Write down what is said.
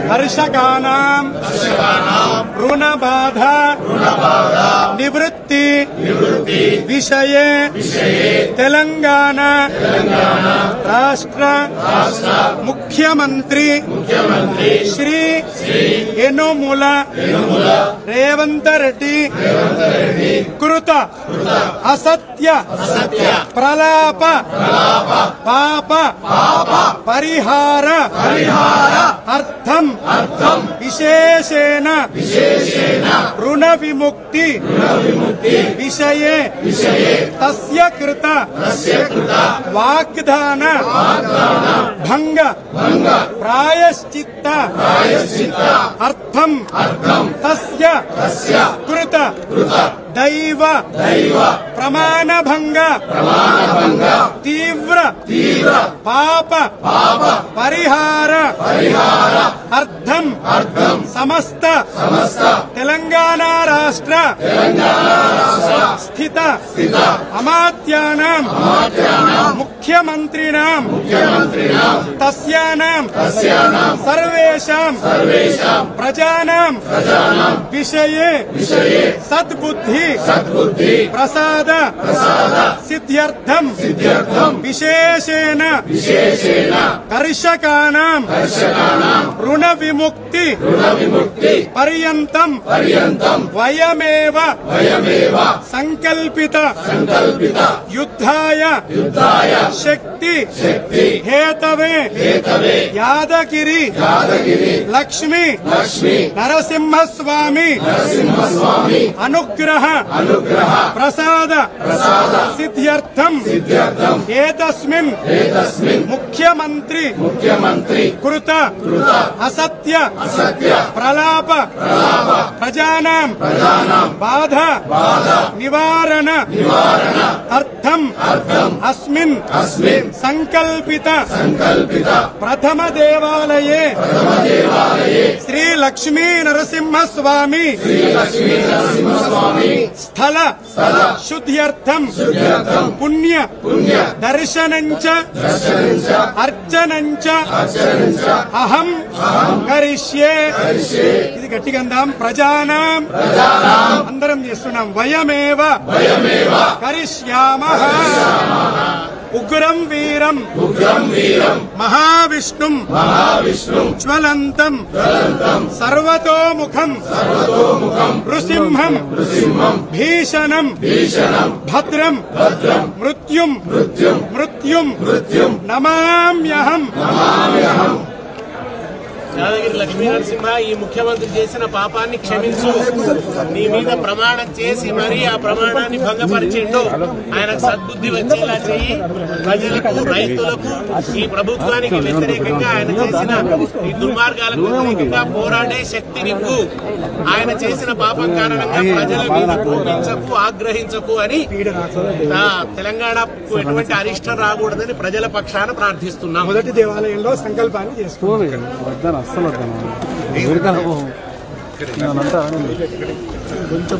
हर्षकानां ऋणबाध निवृत्ति विषये तेलंगाना राष्ट्र मुख्यमंत्री श्री यनुमल रेवंत रेड्डी कृत असत्य प्रलाप पाप परिहार अर्थम विशेषेण ऋण विमुक्ति विषये तस्य कृत वाग्दान भंग प्रायश्चित्त अर्थम तस्य कृत दैव प्रमाण भंग तीव्र पाप परिहार अर्थम समस्त तेलंगाना राष्ट्र स्थित अमात्यानां मुख्यमंत्रिणां तस्यानां सर्वेषां प्रजानां विषये सद्बुद्धि प्रसाद सिद्ध्यर्थम विशेषेण कर्षकानां ऋण विमुक्ति पर्यन्तं वयमेव संकल्पित युद्धाय शक्ति हेतवे यादगिरी लक्ष्मी नरसिंहस्वामी अनुग्रह प्रसाद सिद्ध्यर्थम एतस्मिन् मुख्यमंत्री कृत असत्य प्रलाप प्रजानां बाधा निवारण अर्थम अस्मिन् संकल्पित प्रथम देवालये श्री लक्ष्मी नरसिंहस्वामी स्थल शुद्ध्यर्थम पुण्य दर्शनञ्च अर्चनञ्च अहं करिष्ये ఇది గట్టిగా అందాం ప్రజానాం అందరం చేస్తున్నాం వయమేవ కరిష్యామః ఉగ్రం వీరం మహావిష్ణుం జ్వలంతం సర్వతోముఖం నృసింహం భీషణం భద్రం మృత్యుం నమామ్యహం యాదగిరి లక్ష్మీ నరసింహ ఈ ముఖ్యమంత్రి చేసిన పాపాన్ని క్షమించు నీ మీద ప్రమాణం చేసి మరీ ఆ ప్రమాణాన్ని భంగపరిచిండు ఆయనకు సద్బుద్ధి వచ్చేలా చెయ్యి ప్రజలకు రైతులకు ఈ ప్రభుత్వానికి వ్యతిరేకంగా ఆయన చేసిన ఈ దుర్మార్గాలకు వ్యతిరేకంగా పోరాడే శక్తినివ్వు ఆయన చేసిన పాపం కారణంగా ప్రజల మీద కోపించకు ఆగ్రహించకు అని తెలంగాణకు ఎటువంటి అరిష్టం రాకూడదని ప్రజల పక్షాన ప్రార్థిస్తున్నాం. మొదటి దేవాలయంలో సంకల్పాన్ని చేసుకున్నాం. అస్సలు కొంచెం